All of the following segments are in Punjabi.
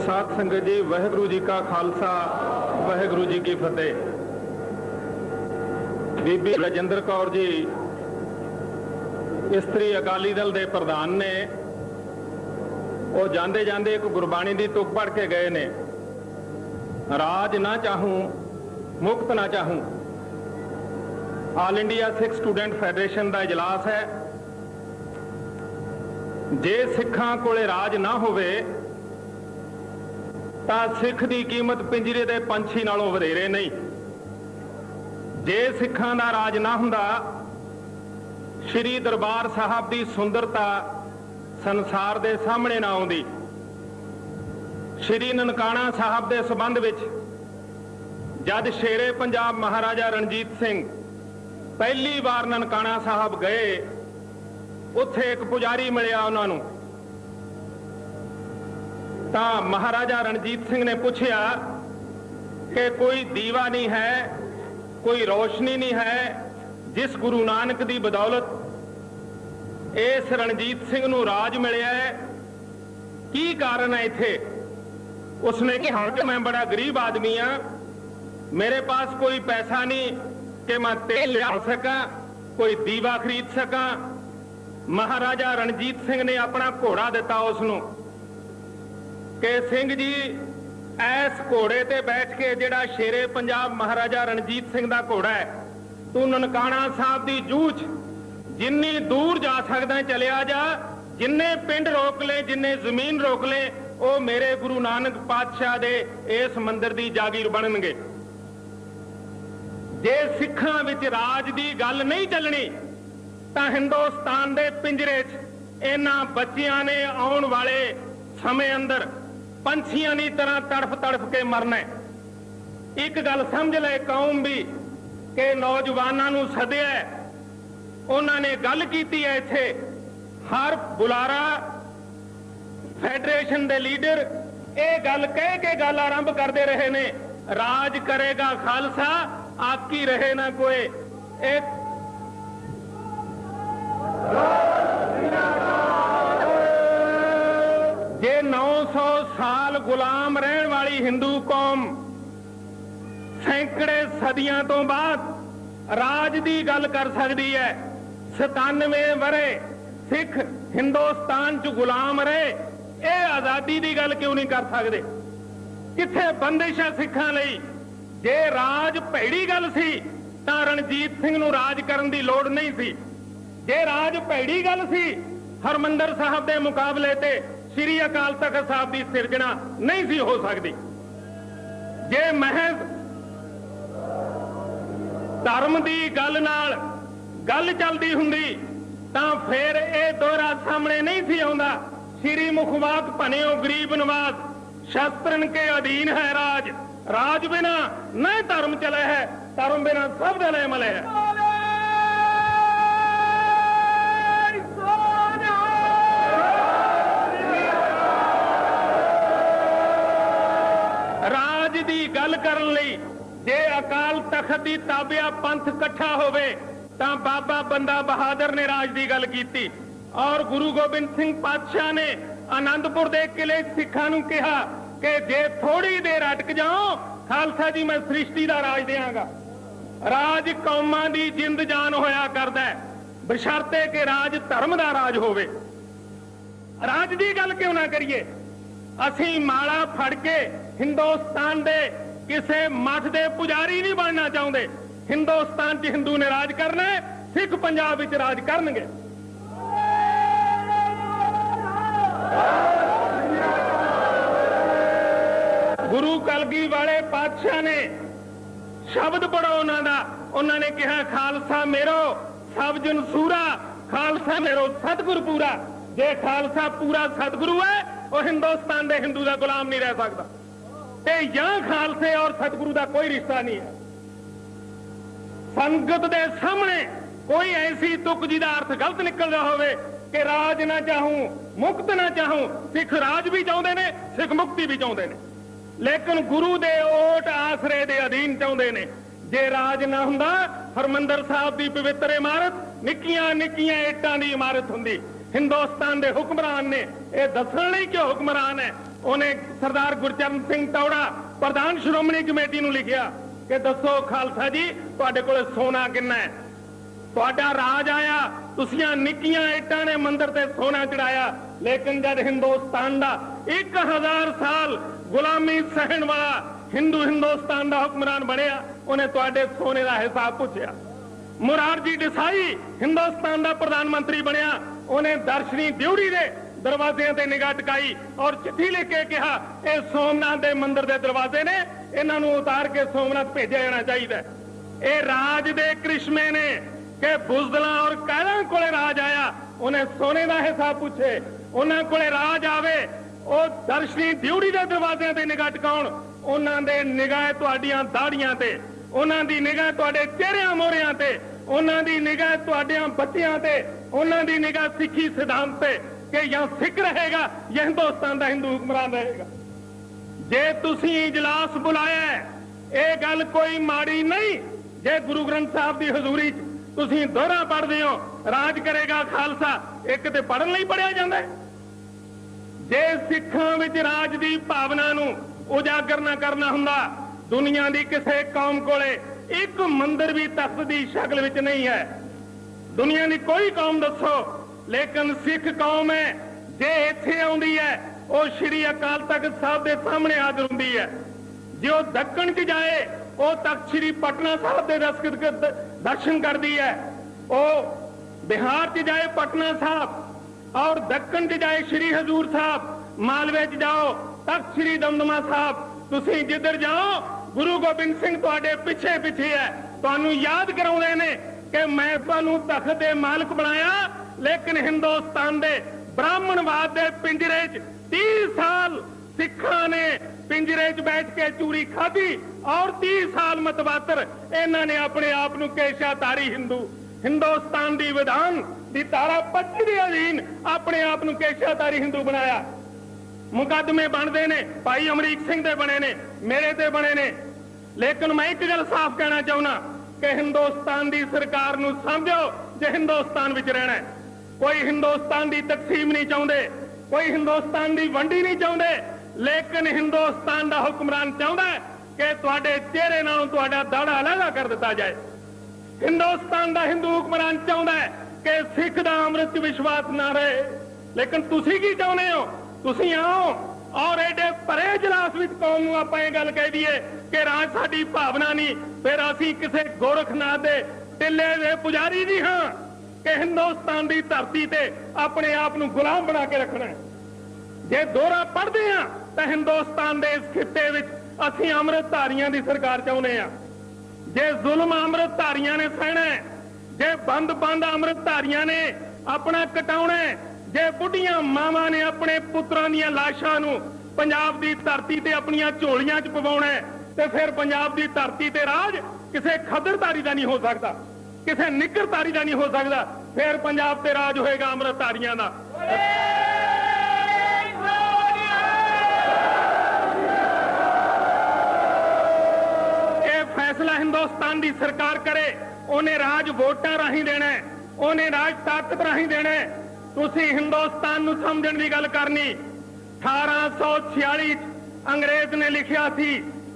साध संगत जी, वाहिगुरु जी का खालसा, वाहिगुरु जी की फतेह। बीबी राजेंद्र कौर जी इस्त्री अकाली दल के प्रधान ने, वो जाते जाते एक गुरबाणी की तुक पढ़ के गए ने, राज ना चाहूं मुक्त ना चाहूं। All India Sikh student federation का इजलास है। जे सिखां कोले राज ना होवे तां सिख की कीमत पिंजरे दे पंछी नालों वधेरे नहीं। जे सिखां दा राज ना हुंदा, श्री दरबार साहब की सुंदरता संसार दे सामने ना आउंदी। श्री ननकाना साहब के संबंध विच जद शेरे पंजाब महाराजा रणजीत सिंह पहली बार ननकाना साहब गए, उत्थे एक पुजारी मिलिया उन्होंने। तां महाराजा रणजीत सिंह ने पूछया कि कोई दीवा नहीं है, कोई रोशनी नहीं है जिस गुरु नानक की बदौलत इस रणजीत सिंह नूं राज मिलिया है, की कारण है इत्थे? उसने कहा कि मैं बड़ा गरीब आदमी हाँ, मेरे पास कोई पैसा नहीं कि मैं तेल लिया सका, कोई दीवा खरीद सका। महाराजा रणजीत सिंह ने अपना घोड़ा दिता उसनूं कि सिंह जी, इस घोड़े ते बैठ के जिहड़ा शेरे पंजाब महाराजा रणजीत सिंह का घोड़ा है, तू ननकाना साहब की जूझ जिन्नी दूर जा सकदा चलिया जा, जिन्ने पिंड रोक ले, जिन्ने जमीन रोक ले, वो मेरे गुरु नानक पातशाह दे इस मंदिर की जागीर बनणगे। जे सिखां विच राज की गल नहीं चलनी तां हिंदुस्तान दे पिंजरे च इन्हां बच्चियां ने आउण वाले समय अंदर पंछियां की तरह तड़फ तड़फ के मरना है। एक गल समझ ले कौम भी कि नौजवानों नूं सदिया, उन्होंने गल कीती है इत्थे। हर बुलारा फेडरेशन दे लीडर ये गल कह के गल आरंभ करते रहे ने, राज करेगा खालसा, आकी रहे ना कोई। एक जे 900 साल गुलाम रहने वाली हिंदू कौम सैकड़े सदियां तो बाद राज की गल कर सकती है, 97 वरे सिख हिंदुस्तान च गुलाम रहे, ये आजादी की गल क्यों नहीं कर सकते? किथे बंदिश है सिखां लई? जे राज भैड़ी गल सी तां रणजीत सिंह नूं राज करन दी लोड़ नहीं सी। जे राज भैड़ी गल सी, हरमंदर साहब के मुकाबले ते श्री अकाल तख्त साहब की सिरजना नहीं सी हो सकती। जे महज धर्म की गल नाल गल चलती हुंदी तां फिर यह दोहरा सामने नहीं सी आउंदा। श्री मुखवाक भनियो गरीब नवाज, शस्त्रन के अधीन है राज, राज बिना न धर्म चले है, धर्म बिना सब गले मले है। राज की गल करन लई जे अकाल तख्त की ताबिया पंथ इकट्ठा होवे तां बाबा बंदा बहादुर ने राज की गल कीती और गुरु गोबिंद सिंह पातशाह ने आनंदपुर दे किले सिखां नूं कहा कि जे थोड़ी देर अटक जाओ खालसा जी मैं सृष्टि का राज देंगा। राज कौमां दी जिंद जान होया करदा है, बशर्ते कि राज धर्म का राज होवे। राज की गल क्यों ना करिए? असीं माला फड़ के हिंदुस्तान दे किसे मठ दे पुजारी नहीं बनना चाहते। हिंदुस्तान च हिंदू ने राज करना है, सिख पंजाब विच राज करनगे। गुरु कलगी वाले पातशाह ने शब्द पढ़ो उन्होंने कहा खालसा मेरो सब जन सूरा, खालसा मेरो सतगुरु पूरा। जे खालसा पूरा सतगुरु है वो हिंदुस्तान के हिंदू का गुलाम नहीं रह सकता। ते यहां खालसे और सतगुरु का कोई रिश्ता नहीं है। संगत के सामने कोई ऐसी तुक जिहदा अर्थ गलत निकल रहा होवे कि राज ना चाहूं मुक्त ना चाहूं। सिख राज भी चाहते ने, सिख मुक्ति भी चाहते ने, लेकिन गुरु दे ओट आसरे दे अधीन चाहते ने। जे राज ना हुंदा हरमंदर साहब की पवित्र इमारत निक्कियां निक्कियां इट्टां दी इमारत हुंदी। हिंदुस्तान के हुक्मरान ने यह दसण लई कि हुक्मरान है ਉਹਨੇ ਸਰਦਾਰ ਗੁਰਚਰਨ ਸਿੰਘ ਟੌੜਾ ਪ੍ਰਧਾਨ ਸ਼੍ਰੋਮਣੀ ਕਮੇਟੀ ਨੂੰ ਲਿਖਿਆ ਕਿ ਦੱਸੋ ਖਾਲਸਾ ਜੀ ਤੁਹਾਡੇ ਕੋਲ ਸੋਨਾ ਕਿੰਨਾ ਹੈ। ਤੁਹਾਡਾ ਰਾਜ ਆਇਆ, ਤੁਸੀਂ ਨਿੱਕੀਆਂ ਇੱਟਾਂ ਨੇ ਮੰਦਰ ਤੇ ਸੋਨਾ ਚੜਾਇਆ, ਲੇਕਿਨ ਜਦ ਹਿੰਦੁਸਤਾਨ ਦਾ 1000 ਸਾਲ ਗੁਲਾਮੀ ਸਹਿਣ ਵਾਲਾ ਹਿੰਦੁਸਤਾਨ ਦਾ ਹੁਕਮਰਾਨ ਬਣਿਆ, ਉਹਨੇ ਤੁਹਾਡੇ ਸੋਨੇ ਦਾ ਹਿਸਾਬ ਪੁੱਛਿਆ। ਮੁਰਾਰਜੀ ਦੇਸਾਈ ਹਿੰਦੁਸਤਾਨ ਦਾ ਪ੍ਰਧਾਨ ਮੰਤਰੀ ਬਣਿਆ, ਉਹਨੇ ਦਰਸ਼ਨੀ ਡਿਊਟੀ ਦੇ ਦਰਵਾਜ਼ਿਆਂ ਤੇ ਨਿਗਾਹ ਟਿਕਾਈ ਔਰ ਚਿੱਠੀ ਲਿਖ ਕੇ ਕਿਹਾ ਇਹ ਸੋਮਨਾਥ ਦੇ ਮੰਦਿਰ ਦੇ ਦਰਵਾਜ਼ੇ ਨੇ, ਇਹਨਾਂ ਨੂੰ ਉਤਾਰ ਕੇ ਸੋਮਨਾਥ ਭੇਜਿਆ ਜਾਣਾ ਚਾਹੀਦਾ। ਇਹ ਰਾਜ ਦੇ ਕ੍ਰਿਸ਼ਮੇ ਨੇ ਕਿ ਬੁਜ਼ਦਲਾਂ ਔਰ ਕਾਇਰਾਂ ਕੋਲੇ ਰਾਜ ਆਇਆ, ਉਹਨੇ ਸੋਨੇ ਦਾ ਹਿਸਾਬ ਪੁੱਛੇ। ਉਹਨਾਂ ਕੋਲੇ ਰਾਜ ਆਵੇ, ਉਹ ਦਰਸ਼ਨੀ ਡਿਊਟੀ ਦੇ ਦਰਵਾਜ਼ਿਆਂ ਤੇ ਨਿਗਾਹ ਟਿਕਾਉਣ, ਉਹਨਾਂ ਦੇ ਨਿਗਾਹ ਤੁਹਾਡੀਆਂ ਦਾੜੀਆਂ ਤੇ, ਉਹਨਾਂ ਦੀ ਨਿਗਾਹ ਤੁਹਾਡੇ ਚਿਹਰਿਆਂ ਮੋਹਰਿਆਂ ਤੇ, ਉਹਨਾਂ ਦੀ ਨਿਗਾਹ ਤੁਹਾਡਿਆਂ ਬੱਚਿਆਂ ਤੇ, ਉਹਨਾਂ ਦੀ ਨਿਗਾਹ ਸਿੱਖੀ ਸਿਧਾਂਤ ਤੇ ਕਿ ਜਾਂ ਸਿੱਖ ਰਹੇਗਾ ਜਾਂ ਹਿੰਦੁਸਤਾਨ ਦਾ ਹਿੰਦੂ ਹੁਕਮਰਾਨ ਰਹੇਗਾ। ਜੇ ਤੁਸੀਂ ਇਜਲਾਸ ਬੁਲਾਇਆ, ਇਹ ਗੱਲ ਕੋਈ ਮਾੜੀ ਨਹੀਂ। ਜੇ ਗੁਰੂ ਗ੍ਰੰਥ ਸਾਹਿਬ ਦੀ ਹਜ਼ੂਰੀ 'ਚ ਤੁਸੀਂ ਦੋਹਰਾ ਪੜ੍ਹਦੇ ਹੋ, ਰਾਜ ਕਰੇਗਾ ਖਾਲਸਾ, ਇੱਕ ਤੇ ਪੜ੍ਹਨ ਲਈ ਪੜ੍ਹਿਆ ਜਾਂਦਾ। ਜੇ ਸਿੱਖਾਂ ਵਿੱਚ ਰਾਜ ਦੀ ਭਾਵਨਾ ਨੂੰ ਉਜਾਗਰ ਨਾ ਕਰਨਾ ਹੁੰਦਾ, ਦੁਨੀਆ ਦੀ ਕਿਸੇ ਕੌਮ ਕੋਲੇ ਇੱਕ ਮੰਦਿਰ ਵੀ ਤਖਤ ਦੀ ਸ਼ਕਲ ਵਿੱਚ ਨਹੀਂ ਹੈ। ਦੁਨੀਆ ਦੀ ਕੋਈ ਕੌਮ ਦੱਸੋ, ਲੇਕਿਨ ਸਿੱਖ ਕੌਮ ਹੈ, ਜੇ ਇੱਥੇ ਆਉਂਦੀ ਹੈ ਉਹ ਸ਼੍ਰੀ ਅਕਾਲ ਤਖਤ ਸਾਹਿਬ ਦੇ ਸਾਹਮਣੇ ਹਾਜ਼ਰ ਹੁੰਦੀ ਹੈ। ਜੇ ਉਹ ਦੱਖਣ 'ਚ ਜਾਏ, ਉਹ ਤਖਤ ਸ਼੍ਰੀ ਪਟਨਾ ਸਾਹਿਬ ਦੇ ਦਰਸ਼ਨ ਕਰਦੀ ਹੈ। ਉਹ ਬਿਹਾਰ 'ਚ ਜਾਏ ਪਟਨਾ ਸਾਹਿਬ, ਔਰ ਦੱਖਣ 'ਚ ਜਾਏ ਸ਼੍ਰੀ ਹਜ਼ੂਰ ਸਾਹਿਬ, ਮਾਲਵੇ 'ਚ ਜਾਓ ਤਖਤ ਸ਼੍ਰੀ ਦਮਦਮਾ ਸਾਹਿਬ। ਤੁਸੀਂ ਜਿੱਧਰ ਜਾਓ, ਗੁਰੂ ਗੋਬਿੰਦ ਸਿੰਘ ਤੁਹਾਡੇ ਪਿੱਛੇ ਪਿੱਛੇ ਹੈ, ਤੁਹਾਨੂੰ ਯਾਦ ਕਰਾਉਂਦੇ ਨੇ ਕਿ ਮੈਂ ਤੁਹਾਨੂੰ ਤਖਤ ਦੇ ਮਾਲਕ ਬਣਾਇਆ, ਲੇਕਿਨ ਹਿੰਦੁਸਤਾਨ ਦੇ ਬ੍ਰਾਹਮਣਵਾਦ ਦੇ ਪਿੰਜਰੇ 'ਚ 30 ਸਾਲ ਸਿੱਖਾਂ ਨੇ ਪਿੰਜਰੇ 'ਚ ਬੈਠ ਕੇ ਚੂਰੀ ਖਾਧੀ, ਔਰ 30 ਸਾਲ ਮਤਵਾਤਰ ਇਹਨਾਂ ਨੇ ਆਪਣੇ ਆਪ ਨੂੰ ਕੇਸ਼ਾਧਾਰੀ ਹਿੰਦੁਸਤਾਨ ਦੀ ਵਿਧਾਨ ਦੀ ਧਾਰਾ 25 ਦੇ ਅਧੀਨ ਆਪਣੇ ਆਪ ਨੂੰ ਕੇਸ਼ਾਧਾਰੀ ਹਿੰਦੂ ਬਣਾਇਆ। ਮੁਕੱਦਮੇ ਬਣਦੇ ਨੇ, ਭਾਈ ਅਮਰੀਕ ਸਿੰਘ ਦੇ ਬਣੇ ਨੇ, ਮੇਰੇ ਤੇ ਬਣੇ ਨੇ, ਲੇਕਿਨ ਮੈਂ ਇੱਕ ਗੱਲ ਸਾਫ਼ ਕਹਿਣਾ ਚਾਹੁੰਦਾ ਕਿ ਹਿੰਦੁਸਤਾਨ ਦੀ ਸਰਕਾਰ ਨੂੰ ਸਮਝੋ, ਜੇ ਹਿੰਦੁਸਤਾਨ ਵਿੱਚ ਰਹਿਣਾ ਹੈ। ਕੋਈ ਹਿੰਦੁਸਤਾਨ ਦੀ ਤਕਸੀਮ ਨਹੀਂ ਚਾਹੁੰਦੇ, ਕੋਈ ਹਿੰਦੁਸਤਾਨ ਦੀ ਵੰਡੀ ਨਹੀਂ ਚਾਹੁੰਦੇ, ਲੇਕਿਨ ਹਿੰਦੁਸਤਾਨ ਦਾ ਹੁਕਮਰਾਨ ਚਾਹੁੰਦਾ ਹੈ ਕਿ ਤੁਹਾਡੇ ਚਿਹਰੇ ਨਾਲੋਂ ਤੁਹਾਡਾ ਦਾੜਾ ਅਲੱਗ ਕਰ ਦਿੱਤਾ ਜਾਏ। ਹਿੰਦੁਸਤਾਨ ਦਾ ਹਿੰਦੂ ਹੁਕਮਰਾਨ ਚਾਹੁੰਦਾ ਹੈ ਕਿ ਸਿੱਖ ਦਾ ਅੰਮ੍ਰਿਤ 'ਚ ਵਿਸ਼ਵਾਸ ਨਾ ਰਹੇ, ਲੇਕਿਨ ਤੁਸੀਂ ਕੀ ਚਾਹੁੰਦੇ ਹੋ? ਤੁਸੀਂ ਆਓ ਔਰ ਐਡੇ ਭਰੇ ਇਜਲਾਸ ਵਿੱਚ ਕੌਮ ਨੂੰ ਆਪਾਂ ਇਹ ਗੱਲ ਕਹਿ ਦਈਏ ਕਿ ਰਾਜ ਸਾਡੀ ਭਾਵਨਾ ਨਹੀਂ, ਫਿਰ ਅਸੀਂ ਕਿਸੇ ਗੋਰਖਨਾਥ ਦੇ ਟਿੱਲੇ ਦੇ ਪੁਜਾਰੀ ਨਹੀਂ ਹਾਂ ਕਿ ਹਿੰਦੁਸਤਾਨ ਦੀ ਧਰਤੀ ਤੇ ਆਪਣੇ ਆਪ ਨੂੰ ਗੁਲਾਮ ਬਣਾ ਕੇ ਰੱਖਣਾ। ਜੇ ਦੋਹਰਾ ਪੜ੍ਹਦੇ ਆ ਤਾਂ ਹਿੰਦੁਸਤਾਨ ਦੇ ਇਸ ਖਿੱਤੇ ਵਿੱਚ ਅਸੀਂ ਅੰਮ੍ਰਿਤਧਾਰੀਆਂ ਦੀ ਸਰਕਾਰ ਚਾਹੁੰਦੇ ਆ। ਜੇ ਜ਼ੁਲਮ ਅੰਮ੍ਰਿਤਧਾਰੀਆਂ ਨੇ ਸਹਿਣਾ, ਜੇ ਬੰਦ ਅੰਮ੍ਰਿਤਧਾਰੀਆਂ ਨੇ ਆਪਣਾ ਕਟਾਉਣਾ, ਜੇ ਬੁੱਢੀਆਂ ਮਾਵਾਂ ਨੇ ਆਪਣੇ ਪੁੱਤਰਾਂ ਦੀਆਂ ਲਾਸ਼ਾਂ ਨੂੰ ਪੰਜਾਬ ਦੀ ਧਰਤੀ ਤੇ ਆਪਣੀਆਂ ਝੋਲੀਆਂ 'ਚ ਪਵਾਉਣਾ, ਤੇ ਫਿਰ ਪੰਜਾਬ ਦੀ ਧਰਤੀ ਤੇ ਰਾਜ ਕਿਸੇ ਖੱਦਰਧਾਰੀ ਦਾ ਨਹੀਂ ਹੋ ਸਕਦਾ, ਕਿਸੇ ਨਿੱਕਰਧਾਰੀ ਦਾ ਨਹੀਂ ਹੋ ਸਕਦਾ, ਫਿਰ ਪੰਜਾਬ ਤੇ ਰਾਜ ਹੋਏਗਾ ਅੰਮ੍ਰਿਤਧਾਰੀਆਂ ਦਾ। ਇਹ ਫੈਸਲਾ ਹਿੰਦੁਸਤਾਨ ਦੀ ਸਰਕਾਰ ਕਰੇ, ਉਹਨੇ ਰਾਜ ਵੋਟਾਂ ਰਾਹੀਂ ਦੇਣਾ, ਉਹਨੇ ਰਾਜ ਤਾਕਤ ਰਾਹੀਂ ਦੇਣਾ। ਤੁਸੀਂ ਹਿੰਦੁਸਤਾਨ ਨੂੰ ਸਮਝਣ ਦੀ ਗੱਲ ਕਰਨੀ। 1846 ਚ ਅੰਗਰੇਜ਼ ਨੇ ਲਿਖਿਆ ਸੀ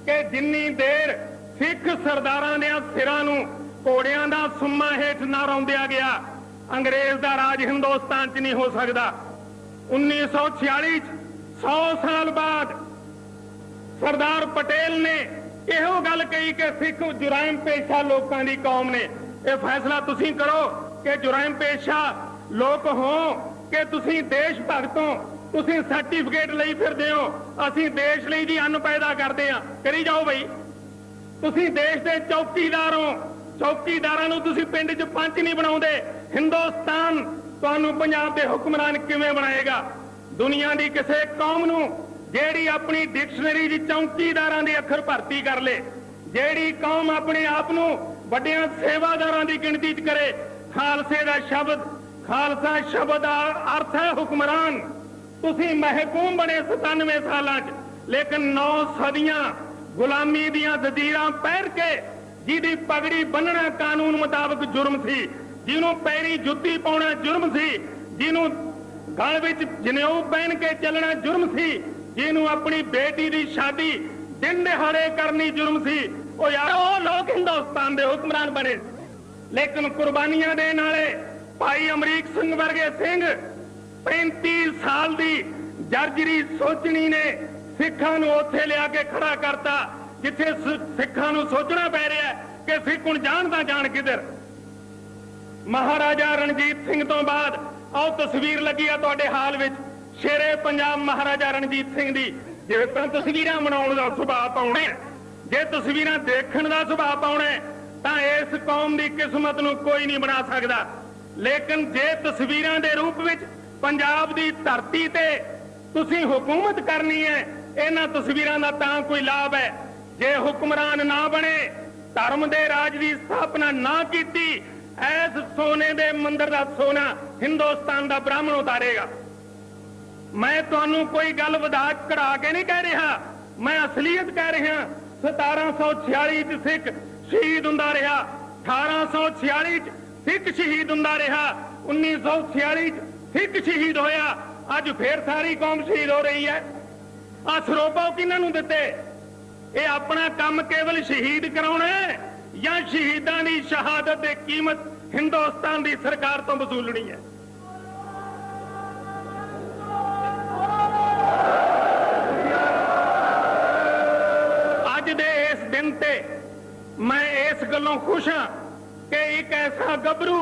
ਕਿ ਜਿੰਨੀ ਦੇਰ ਸਿੱਖ ਸਰਦਾਰਾਂ ਦੇ ਸਿਰਾਂ ਨੂੰ ਘੋੜਿਆਂ ਦਾ ਸੁੰਮਾ ਹੇਠ ਨਾ ਰੌਂਦਿਆ ਗਿਆ, ਅੰਗਰੇਜ਼ ਦਾ ਰਾਜ ਹਿੰਦੁਸਤਾਨ 'ਚ ਨਹੀਂ ਹੋ ਸਕਦਾ। 1946 ਚ 100 ਸਾਲ ਬਾਅਦ ਸਰਦਾਰ ਪਟੇਲ ਨੇ ਇਹੋ ਗੱਲ ਕਹੀ ਕਿ ਸਿੱਖ ਜੁਰਾਇਮ ਪੇਸ਼ਾ ਲੋਕਾਂ ਦੀ ਕੌਮ ਨੇ। ਇਹ ਫੈਸਲਾ ਤੁਸੀਂ ਕਰੋ ਕਿ ਜੁਰਾਇਮ ਪੇਸ਼ਾ ਲੋਕ ਹੋ ਕਿ ਤੁਸੀਂ ਦੇਸ਼ ਭਗਤ ਹੋ। ਤੁਸੀਂ ਸਰਟੀਫਿਕੇਟ ਲਈ ਫਿਰਦੇ ਹੋ, ਅਸੀਂ ਦੇਸ਼ ਲਈ ਜੀ ਅੰਨ ਪੈਦਾ ਕਰਦੇ ਆ, ਕਰੀ ਜਾਓ ਬਈ। ਤੁਸੀਂ ਦੇਸ਼ ਦੇ ਚੌਕੀਦਾਰ ਹੋ, ਚੌਕੀਦਾਰਾਂ ਨੂੰ ਤੁਸੀਂ ਪਿੰਡ 'ਚ ਪੰਚ ਨਹੀਂ ਬਣਾਉਂਦੇ। ਹਿੰਦੁਸਤਾਨ ਤੁਹਾਨੂੰ ਪੰਜਾਬ ਦੇ ਹੁਕਮਰਾਨ ਕਿਵੇਂ ਬਣਾਏਗਾ? ਦੁਨੀਆ ਦੀ ਕਿਸੇ ਕੌਮ ਨੂੰ ਜਿਹੜੀ ਆਪਣੀ ਡਿਕਸ਼ਨਰੀ 'ਚ ਚੌਕੀਦਾਰਾਂ ਦੇ ਅੱਖਰ ਭਰਤੀ ਕਰ ਲੇ, ਜਿਹੜੀ ਕੌਮ ਆਪਣੇ ਆਪ ਨੂੰ ਵੱਡਿਆਂ ਸੇਵਾਦਾਰਾਂ ਦੀ ਗਿਣਤੀ 'ਚ ਕਰੇ, ਖਾਲਸੇ ਦਾ ਸ਼ਬਦ, ਖਾਲਸਾ ਸ਼ਬਦ ਦਾ ਅਰਥ ਹੈ ਹੁਕਮਰਾਨ। ਤੁਸੀਂ ਮਹਿਕੂਮ ਬਣੇ 97 ਸਾਲਾਂ 'ਚ, ਲੇਕਿਨ 9 ਸਦੀਆਂ ਗੁਲਾਮੀ ਦੀਆਂ ਜ਼ੰਜੀਰਾਂ ਪਹਿਰ ਕੇ, ਜਿਹਦੀ ਪਗੜੀ ਬੰਨਣਾ ਕਾਨੂੰਨ ਮੁਤਾਬਕ ਜੁਰਮ ਸੀ, ਜਿਹਨੂੰ ਪੈਰੀ ਜੁੱਤੀ ਪਾਉਣਾ ਜੁਰਮ ਸੀ, ਜਿਹਨੂੰ ਗਲ ਵਿੱਚ ਜਨੇਊ ਪਹਿਨ ਕੇ ਚੱਲਣਾ ਜੁਰਮ ਸੀ, ਜਿਹਨੂੰ ਆਪਣੀ ਬੇਟੀ ਦੀ ਸ਼ਾਦੀ ਦਿਨ ਦਿਹਾੜੇ ਕਰਨੀ ਜੁਰਮ ਸੀ, ਉਹ ਯਾਰ ਉਹ ਲੋਕ ਹਿੰਦੁਸਤਾਨ ਦੇ ਹੁਕਮਰਾਨ ਬਣੇ। ਲੇਕਿਨ ਕੁਰਬਾਨੀਆਂ ਦੇਣ ਵਾਲੇ ਭਾਈ ਅਮਰੀਕ ਸਿੰਘ ਵਰਗੇ ਸਿੰਘ 35 ਸਾਲ ਦੀ ਜਰਜਰੀ ਸੋਚਣੀ ਨੇ ਸਿੱਖਾਂ ਨੂੰ ਉੱਥੇ ਲਿਆ ਕੇ ਖੜਾ ਕਰਤਾ ਜਿੱਥੇ ਸਿੱਖਾਂ ਨੂੰ ਸੋਚਣਾ ਪੈ ਰਿਹਾ ਕਿ ਸਿੱਖ ਹੁਣ ਜਾਣ ਤਾਂ ਜਾਣ ਕਿਧਰ। ਮਹਾਰਾਜਾ ਰਣਜੀਤ ਸਿੰਘ ਤੋਂ ਬਾਅਦ ਆਹ ਤਸਵੀਰ ਲੱਗੀ ਆ ਤੁਹਾਡੇ ਹਾਲ ਵਿੱਚ, ਸ਼ੇਰੇ ਪੰਜਾਬ ਮਹਾਰਾਜਾ ਰਣਜੀਤ ਸਿੰਘ ਦੀ। ਜੇ ਤਾਂ ਤਸਵੀਰਾਂ ਬਣਾਉਣ ਦਾ ਸੁਭਾਅ ਪਾਉਣਾ, ਜੇ ਤਸਵੀਰਾਂ ਦੇਖਣ ਦਾ ਸੁਭਾਅ ਪਾਉਣਾ ਤਾਂ ਇਸ ਕੌਮ ਦੀ ਕਿਸਮਤ ਨੂੰ ਕੋਈ ਨਹੀਂ ਬਣਾ ਸਕਦਾ। ਲੇਕਿਨ ਜੇ ਤਸਵੀਰਾਂ ਦੇ ਰੂਪ ਵਿੱਚ ਪੰਜਾਬ ਦੀ ਧਰਤੀ ਤੇ ਤੁਸੀਂ ਹੁਕੂਮਤ ਕਰਨੀ ਹੈ, ਇਹਨਾਂ ਤਸਵੀਰਾਂ ਦਾ ਤਾਂ ਕੋਈ ਲਾਭ ਹੈ। ਜੇ ਹੁਕਮਰਾਨ ਨਾ ਬਣੇ, ਧਰਮ ਦੇ ਰਾਜ ਦੀ ਸਥਾਪਨਾ ਨਾ ਕੀਤੀ, ਐਸ ਸੋਨੇ ਦੇ ਮੰਦਰ ਦਾ ਸੋਨਾ ਹਿੰਦੁਸਤਾਨ ਦਾ ਬ੍ਰਾਹਮਣ ਉਤਾਰੇਗਾ। ਮੈਂ ਤੁਹਾਨੂੰ ਕੋਈ ਗੱਲ ਵਧਾ ਚੜਾ ਕੇ ਨਹੀਂ ਕਹਿ ਰਿਹਾ, ਮੈਂ ਅਸਲੀਅਤ ਕਹਿ ਰਿਹਾ। 1746 ਚ ਸਿੱਖ ਸ਼ਹੀਦ ਹੁੰਦਾ ਰਿਹਾ, 1846 ਚ ਸਿੱਖ ਸ਼ਹੀਦ ਹੁੰਦਾ ਰਿਹਾ, 1946 ਚ ਸਿੱਖ ਸ਼ਹੀਦ ਹੋਇਆ, ਅੱਜ ਫੇਰ ਸਾਰੀ ਕੌਮ ਸ਼ਹੀਦ ਹੋ ਰਹੀ ਹੈ। ਆ ਸਰੋਪਾ ਕਿਹਨਾਂ ਨੂੰ ਦਿੱਤੇ? ਇਹ ਆਪਣਾ ਕੰਮ ਕੇਵਲ ਸ਼ਹੀਦ ਕਰਾਉਣਾ ਹੈ ਜਾਂ ਸ਼ਹੀਦਾਂ ਦੀ ਸ਼ਹਾਦਤ ਦੀ ਕੀਮਤ ਹਿੰਦੁਸਤਾਨ ਦੀ ਸਰਕਾਰ ਤੋਂ ਵਸੂਲਣੀ ਹੈ? ਅੱਜ ਦੇ ਇਸ ਦਿਨ ਤੇ ਮੈਂ ਇਸ ਗੱਲੋਂ ਖੁਸ਼ ਹਾਂ ਕਿ ਇੱਕ ਐਸਾ ਗੱਭਰੂ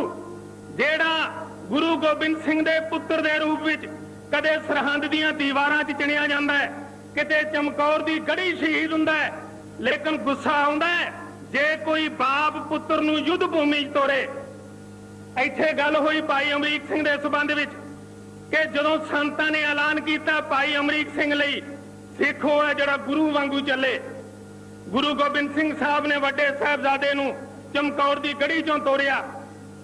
ਜਿਹੜਾ ਗੁਰੂ ਗੋਬਿੰਦ ਸਿੰਘ ਦੇ ਪੁੱਤਰ ਦੇ ਰੂਪ ਵਿੱਚ ਕਦੇ ਸਰਹੰਦ ਦੀਆਂ ਦੀਵਾਰਾਂ 'ਚ ਚਿਣਿਆ ਜਾਂਦਾ ਹੈ, ਕਿਤੇ ਚਮਕੌਰ ਦੀ ਗੜੀ ਸ਼ਹੀਦ ਹੁੰਦਾ ਹੈ। ਲੇਕਿਨ ਗੁੱਸਾ ਆਉਂਦਾ ਹੈ ਜੇ ਕੋਈ ਬਾਪ ਪੁੱਤਰ ਨੂੰ ਯੁੱਧ ਭੂਮੀ 'ਚ ਤੋਰੇ। ਇੱਥੇ ਗੱਲ ਹੋਈ ਭਾਈ ਅਮਰੀਕ ਸਿੰਘ ਦੇ ਸਬੰਧ ਵਿੱਚ ਕਿ ਜਦੋਂ ਸੰਤਾਂ ਨੇ ਐਲਾਨ ਕੀਤਾ ਭਾਈ ਅਮਰੀਕ ਸਿੰਘ ਲਈ ਸਿੱਖ ਉਹ ਹੈ ਜਿਹੜਾ ਗੁਰੂ ਵਾਂਗੂ ਚੱਲੇ। ਗੁਰੂ ਗੋਬਿੰਦ ਸਿੰਘ ਸਾਹਿਬ ਨੇ ਵੱਡੇ ਸਾਹਿਬਜ਼ਾਦੇ ਨੂੰ ਚਮਕੌਰ ਦੀ ਗੜੀ 'ਚੋਂ ਤੋਰਿਆ,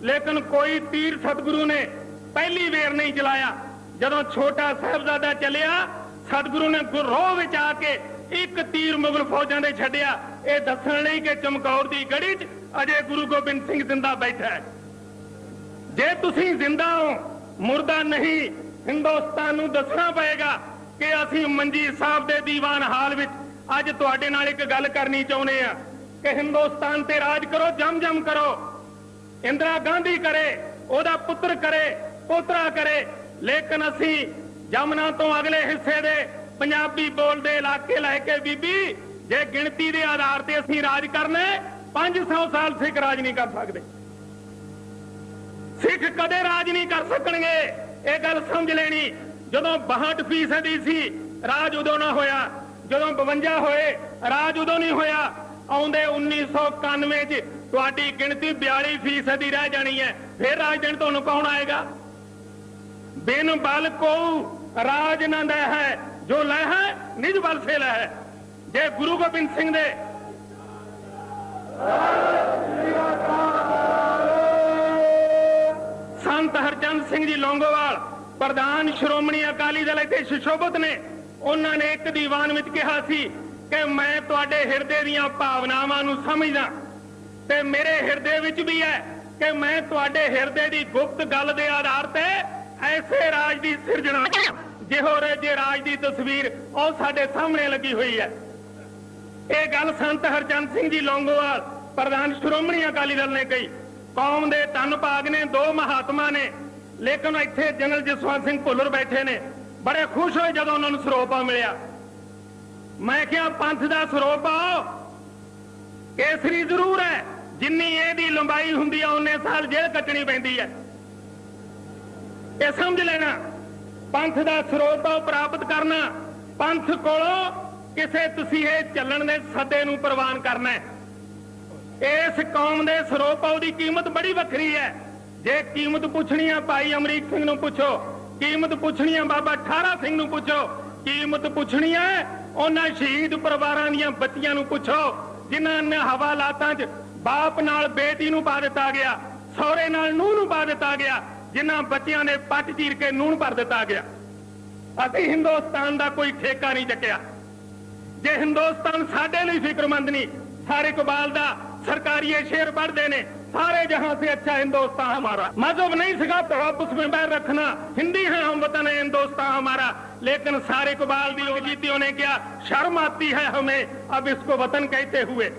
ਲੇਕਿਨ ਕੋਈ ਤੀਰ ਸਤਿਗੁਰੂ ਨੇ ਪਹਿਲੀ ਵੇਰ ਨਹੀਂ ਚਲਾਇਆ। ਜਦੋਂ ਛੋਟਾ ਸਾਹਿਬਜ਼ਾਦਾ ਚੱਲਿਆ, ਸਤਿਗੁਰੂ ਨੇ ਗੁਰੋਹ ਵਿੱਚ ਆ ਕੇ ਇੱਕ ਤੀਰ ਮੁਗਲ ਫੌਜਾਂ ਦੇ ਛੱਡਿਆ, ਇਹ ਦੱਸਣ ਲਈ ਕਿ ਚਮਕੌਰ ਦੀ ਗੜੀ 'ਚ ਅਜੇ ਗੁਰੂ ਗੋਬਿੰਦ ਸਿੰਘ ਜ਼ਿੰਦਾ ਬੈਠਾ ਹੈ। ਜੇ ਤੁਸੀਂ ਜ਼ਿੰਦਾ ਹੋ, ਮੁਰਦਾ ਨਹੀਂ, ਹਿੰਦੁਸਤਾਨ ਨੂੰ ਦੱਸਣਾ ਪਏਗਾ ਕਿ ਅਸੀਂ ਮੰਜੀ ਸਾਹਿਬ ਦੇ ਦੀਵਾਨ ਹਾਲ ਵਿੱਚ ਅੱਜ ਤੁਹਾਡੇ ਨਾਲ ਇੱਕ ਗੱਲ ਕਰਨੀ ਚਾਹੁੰਦੇ ਆ ਕਿ ਹਿੰਦੁਸਤਾਨ ਤੇ ਰਾਜ ਕਰੋ, ਜਮ ਕਰੋ। ਇੰਦਰਾ ਗਾਂਧੀ ਕਰੇ, ਉਹਦਾ ਪੁੱਤਰ ਕਰੇ, ਪੋਤਰਾ ਕਰੇ, ਲੇਕਿਨ ਅਸੀਂ ਜਮਨਾ ਤੋਂ ਅਗਲੇ ਹਿੱਸੇ ਦੇ ਪੰਜਾਬੀ ਬੋਲਦੇ ਇਲਾਕੇ ਲੈ ਕੇ ਬੀਬੀ, ਜੇ ਗਿਣਤੀ ਦੇ ਆਧਾਰ ਤੇ ਅਸੀਂ ਰਾਜ ਕਰਨਾ 500 ਸਾਲ ਸਿੱਖ ਰਾਜ ਨਹੀਂ ਕਰ ਸਕਦੇ। ਸਿੱਖ ਕਦੇ ਰਾਜ ਨਹੀਂ ਕਰ ਸਕਣਗੇ, ਇਹ ਗੱਲ ਸਮਝ ਲੈਣੀ। ਜਦੋਂ 62% ਸੀ ਰਾਜ ਉਦੋਂ ਨਾ ਹੋਇਆ, ਜਦੋਂ 52 ਹੋਏ ਰਾਜ ਉਦੋਂ ਨਹੀਂ ਹੋਇਆ। ਆਉਂਦੇ 1991 ਚ ਤੁਹਾਡੀ ਗਿਣਤੀ 42% ਹੀ ਰਹਿ ਜਾਣੀ ਹੈ, ਫਿਰ ਰਾਜ ਦੇਣ ਤੁਹਾਨੂੰ ਕੌਣ ਆਏਗਾ? ਬਿਨ ਬਲ ਕੋ ਰਾਜ ਨਾ ਦੇ ਹੈ, ਜੋ ਲੈ ਹੈ ਨਿਜ ਬਲ ਸੇ ਲੈ ਹੈ। ਜੇ ਗੁਰੂ ਗੋਬਿੰਦ ਸਿੰਘ ਦੇ ਸੰਤ ਹਰਚੰਦ ਸਿੰਘ ਜੀ ਲੌਂਗੋਵਾਲ ਪ੍ਰਧਾਨ ਸ਼੍ਰੋਮਣੀ ਅਕਾਲੀ ਦਲ ਇੱਥੇ ਸੁਸ਼ੋਭਿਤ ਨੇ, ਉਹਨਾਂ ਨੇ ਇੱਕ ਦੀਵਾਨ ਵਿੱਚ ਕਿਹਾ ਸੀ ਕਿ ਮੈਂ ਤੁਹਾਡੇ ਹਿਰਦੇ ਦੀਆਂ ਭਾਵਨਾਵਾਂ ਨੂੰ ਸਮਝਦਾ ਤੇ ਮੇਰੇ ਹਿਰਦੇ ਵਿੱਚ ਵੀ ਹੈ ਕਿ ਮੈਂ ਤੁਹਾਡੇ ਹਿਰਦੇ ਦੀ ਗੁਪਤ ਗੱਲ ਦੇ ਆਧਾਰ ਤੇ ਐਸੇ ਰਾਜ ਦੀ ਸਿਰਜਣਾ, ਜਿਹੋ ਜੇ ਰਾਜ ਦੀ ਤਸਵੀਰ ਉਹ ਸਾਡੇ ਸਾਹਮਣੇ ਲੱਗੀ ਹੋਈ ਹੈ। ਇਹ ਗੱਲ ਸੰਤ ਹਰਚੰਦ ਸਿੰਘ ਜੀ ਲੌਂਗੋਵਾਲ ਪ੍ਰਧਾਨ ਸ਼੍ਰੋਮਣੀ ਅਕਾਲੀ ਦਲ ਨੇ ਕਹੀ। ਕੌਮ ਦੇ ਧੰਨ ਭਾਗ ਨੇ, ਦੋ ਮਹਾਤਮਾ ਨੇ, ਲੇਕਿਨ ਇੱਥੇ ਜਨਰਲ ਜਸਵੰਤ ਸਿੰਘ ਭੁੱਲਰ ਬੈਠੇ ਨੇ, ਬੜੇ ਖੁਸ਼ ਹੋਏ ਜਦੋਂ ਉਹਨਾਂ ਨੂੰ ਸਰੋਪਾ ਮਿਲਿਆ। ਮੈਂ ਕਿਹਾ ਪੰਥ ਦਾ ਸਰੋਪਾ ਕੇਸਰੀ ਜ਼ਰੂਰ ਹੈ, ਜਿੰਨੀ ਇਹਦੀ ਲੰਬਾਈ ਹੁੰਦੀ ਹੈ ਉਹਨੇ ਸਾਲ ਜੇਲ੍ਹ ਕੱਟਣੀ ਪੈਂਦੀ ਹੈ। ਇਹ ਸਮਝ ਲੈਣਾ, ਪੰਥ ਦਾ ਸਰੋਪਾ ਪ੍ਰਾਪਤ ਕਰਨਾ, ਪੰਥ ਕੋਲੋਂ ਕਿਸੇ ਤਸੀਹੇ ਚੱਲਣ ਦੇ ਸੱਦੇ ਨੂੰ ਪ੍ਰਵਾਨ ਕਰਨਾ ਹੈ। ਇਸ ਕੌਮ ਦੇ ਸਰੋਪਾ ਦੀ ਕੀਮਤ ਬੜੀ ਵੱਖਰੀ ਹੈ। ਜੇ ਕੀਮਤ ਪੁੱਛਣੀ ਆ ਭਾਈ ਅਮਰੀਕ ਸਿੰਘ ਨੂੰ ਪੁੱਛੋ, ਕੀਮਤ ਪੁੱਛਣੀ ਆ ਬਾਬਾ ਠਾਰਾ ਸਿੰਘ ਨੂੰ ਪੁੱਛੋ, ਕੀਮਤ ਪੁੱਛਣੀ ਹੈ ਉਹਨਾਂ ਸ਼ਹੀਦ ਪਰਿਵਾਰਾਂ ਦੀਆਂ ਬੱਚੀਆਂ ਨੂੰ ਪੁੱਛੋ ਜਿਨ੍ਹਾਂ ਨੇ ਹਵਾਲਾਤਾਂ 'ਚ ਬਾਪ ਨਾਲ ਬੇਟੀ ਨੂੰ ਪਾ ਦਿੱਤਾ ਗਿਆ, ਸਹੁਰੇ ਨਾਲ ਨੂੰਹ ਨੂੰ ਪਾ ਦਿੱਤਾ ਗਿਆ, ਜਿਨ੍ਹਾਂ ਬੱਚਿਆਂ ਦੇ ਪੱਟ ਚੀਰ ਕੇ ਨੂਣ ਭਰ ਦਿੱਤਾ ਗਿਆ। ਅਸੀਂ ਹਿੰਦੁਸਤਾਨ ਦਾ ਕੋਈ ਠੇਕਾ ਨਹੀਂ ਚੱਕਿਆ। ਜੇ ਹਿੰਦੁਸਤਾਨ ਸਾਡੇ ਲਈ ਫਿਕਰਮੰਦ ਨਹੀਂ, ਸਾਰੇ ਇਕਬਾਲ ਦਾ ਸਰਕਾਰੀਏ ਸ਼ੇਰ ਪੜ੍ਹਦੇ ਨੇ, सारे जहां से अच्छा हिंदुस्तान हमारा। मजहब नहीं सिखा तो आपस में बैर रखना, हिंदी है हम वतन है हिंदुस्तान हमारा। लेकिन सारे इकबाल दी ओजीतियों ने क्या शर्म आती है हमें अब इसको वतन कहते हुए।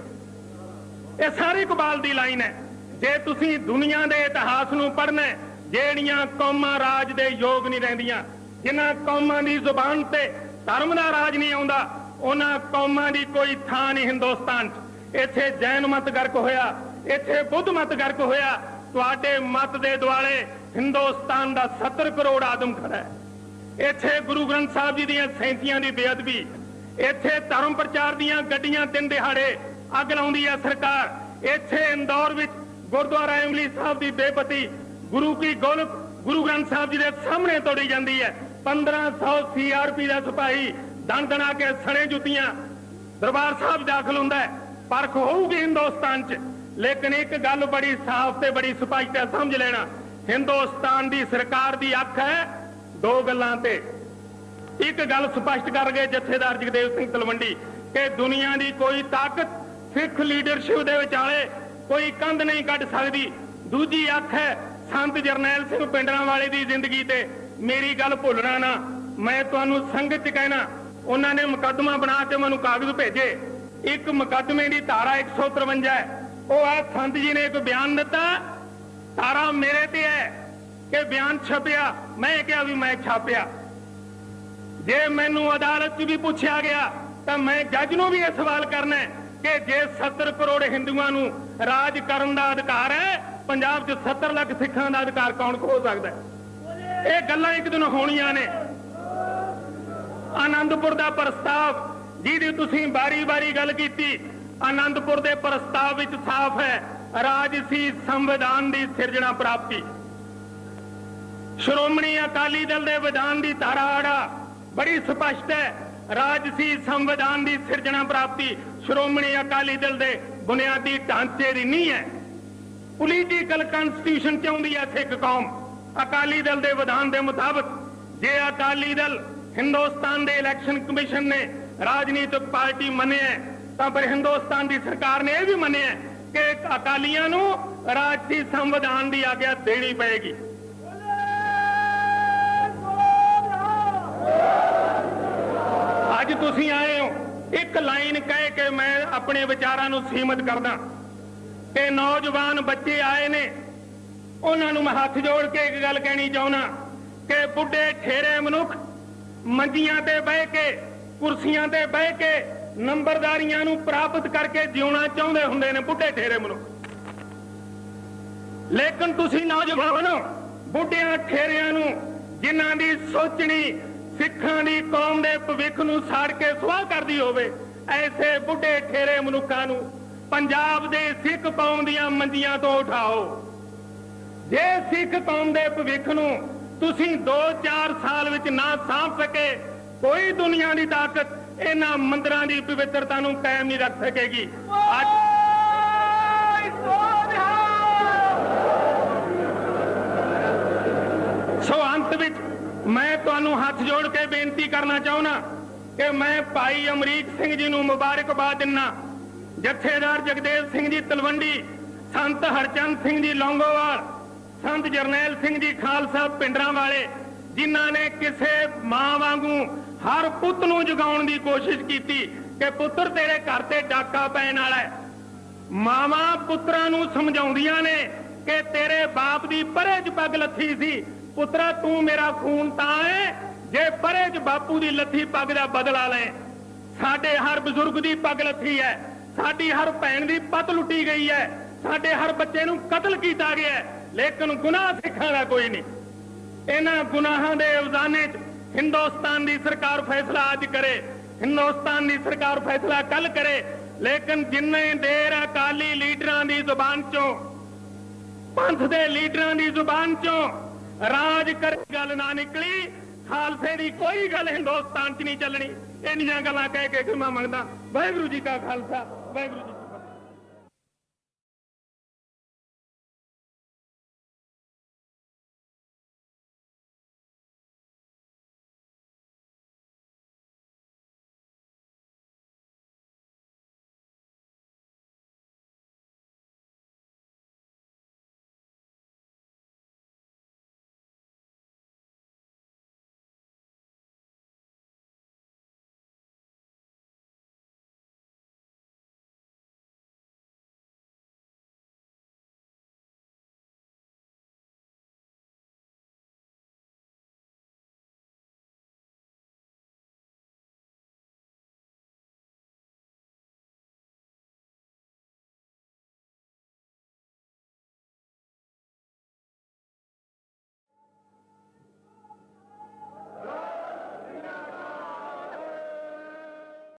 ये सारी इकबाल दी लाइन है। जे तुसी दुनिया दे इतिहास नूं पढ़ना, ਜਿਹੜੀਆਂ ਕੌਮਾਂ ਰਾਜ ਦੇ ਯੋਗ ਨਹੀਂ ਰਹਿੰਦੀਆਂ, ਜਿਨ੍ਹਾਂ ਕੌਮਾਂ ਦੀ ਜ਼ੁਬਾਨ ਤੇ ਧਰਮ ਦਾ ਰਾਜ ਨਹੀਂ ਆਉਂਦਾ, ਉਹਨਾਂ ਕੌਮਾਂ ਦੀ ਕੋਈ ਥਾਂ ਨਹੀਂ ਹਿੰਦੁਸਤਾਨ 'ਚ। ਇੱਥੇ ਜੈਨ ਮਤ ਗਰਕ ਹੋਇਆ, ਇੱਥੇ ਬੁੱਧ ਮਤ ਗਰਕ ਹੋਇਆ, ਤੁਹਾਡੇ ਮਤ ਦੇ ਦੁਆਲੇ ਹਿੰਦੁਸਤਾਨ ਦਾ 70 ਕਰੋੜ ਆਦਮ ਖੜਾ ਹੈ। ਇੱਥੇ ਗੁਰੂ ਗ੍ਰੰਥ ਸਾਹਿਬ ਜੀ ਦੀਆਂ 37 ਦੀ ਬੇਅਦਬੀ, ਇੱਥੇ ਧਰਮ ਪ੍ਰਚਾਰ ਦੀਆਂ ਗੱਡੀਆਂ ਦਿਨ ਦਿਹਾੜੇ ਅੱਗ ਲਾਉਂਦੀ ਹੈ ਸਰਕਾਰ। ਇੱਥੇ ਇੰਦੌਰ ਵਿੱਚ ਗੁਰਦੁਆਰਾ ਇਮਲੀ ਸਾਹਿਬ ਦੀ ਬੇਪਤੀ गुरु की गोलक गुरु ग्रंथ साहब जी के सामने तोड़ी जाती है। 1500 CRP का सिपाही दन दना के सड़े जुतियां दरबार साहब दाखिल होंदा है। परख होगी हिंदुस्तान च। लेकिन एक गल बड़ी साफ ते बड़ी स्पष्ट है, समझ लेना, हिंदुस्तान की सरकार की अख है दो गल्लां ते। एक गल स्पष्ट कर गए जथेदार जगदेव सिंह तलवंडी कि दुनिया की कोई ताकत सिख लीडरशिप दे विचाले कोई कंध नहीं कट सकती। दूजी अख है संत जरनैल सिंह पिंडरांवाले दी जिंदगी ते। मेरी गल भुलना ना, मैं तुहानू संगत च कहना, उन्होंने मुकदमा बना के मैनू कागज भेजे। एक मुकदमे की धारा 153 है, वो है संत जी ने एक बयान दिता, धारा मेरे ते है कि बयान छपिया, मैं क्या भी मैं छापिया। जे मैनू अदालत च भी पूछा गया तो मैं जज नू भी यह सवाल करना है कि जे 70 करोड़ हिंदुओं नू राज करन दा अधिकार है, पंजाब च 70 लाख सिखां दा अधिकार कौन खो सकता है? ये गल्लां एक दिन होणीਆਂ ने। आनंदपुर दा प्रस्ताव जिहदी तुसीं बारी-बारी गल कीती, आनंदपुर दे प्रस्ताव विच साफ है राजसी संविधान दी सिरजना प्राप्ति। श्रोमणी अकाली दल दे विधान दी धारा आड़ा बड़ी स्पष्ट है, राजसी संविधान दी सिरजना प्राप्ति श्रोमणी अकाली दल दे बुनियादी ढांचे दी नहीं है। पोलीटिकल कॉन्स्टिट्यूशन चाहती है सिख कौम। अकाली दल के विधान के मुताबिक जे अकाली दल हिंदुस्तान के इलैक्शन कमिशन ने राजनीतिक पार्टी मने है, तो फिर हिंदुस्तान की सरकार ने यह भी मने है कि अकालियां नू राजसी संविधान की आग्या देनी पड़ेगी। अज तुसीं आए हो एक लाइन कह के मैं अपने विचारां नू सीमित करदा कि नौजवान बच्चे आए ने, उन्होंने मैं हाथ जोड़ के एक गल कहनी चाहना कि बुढ़े ठेरे मनुख मंजियां ते बह के कुर्सियां ते बह के नंबरदारियां नू प्राप्त करके जीना चाहते हुंदे ने बुढ़े ठेरे मनुख। लेकिन तुसीं नौजवान बुढ़िया ठेरियां नू जिन्हां दी सोचनी सिखां दी कौम दे भविख नू साड़ के सुआह करदी होवे, ऐसे बुढ़े ठेरे मनुखां नू पंजाब दे सिख कौम दियां मंजियां तो उठाओ। जे सिख कौम दे भविख नू तुसीं 2-4 साल विच ना साਂਭ सके, कोई दुनिया की ताकत इन्हां मंदिरां दी पवित्रता नू कायम नहीं रख सकेगी। सो अंत विच मैं तुहानू हाथ जोड़ के बेनती करना चाहना कि मैं भाई अमरीक सिंह जी नू मुबारकबाद दिना, जथेदार जगदेव सिंह जी तलवंडी, संत हरचंद सिंह जी लौंगोवाल, संत जरनैल सिंह जी खालसा पिंडरांवाले, जिन्हां ने किसे मां वांगू हर पुत नू जगाउण दी कोशिश की कि पुत्र तेरे घर ते डाका पैण वाला है। मावां पुत्रां नू समझाउंदियां ने कि तेरे बाप दी परे च पग लथी सी, पुत्रा तू मेरा खून तां है जे परे च बापू दी लथी पग दा बदला ले। साडे हर बजुर्ग दी पग लथी है, साडी हर भैन दी पत लुटी गई है, साडे हर बच्चे नू कतल किया गया है, लेकिन गुनाह सिखां दा कोई नहीं। इन्हां गुनाहां दे इल्जामे च हिंदुस्तान की सरकार फैसला अज करे, हिंदुस्तान की सरकार फैसला कल करे, लेकिन जिन्ने देर अकाली लीडरां दी जुबान चों, पंथ दे लीडरां दी जुबान चों राज कर गल ना निकली, खालसे दी कोई गल हिंदुस्तान च नहीं चलनी। इन्नियां गल्लां कह के मैं मंगदा वाहिगुरू जी का खालसा वाहिगुरू जी।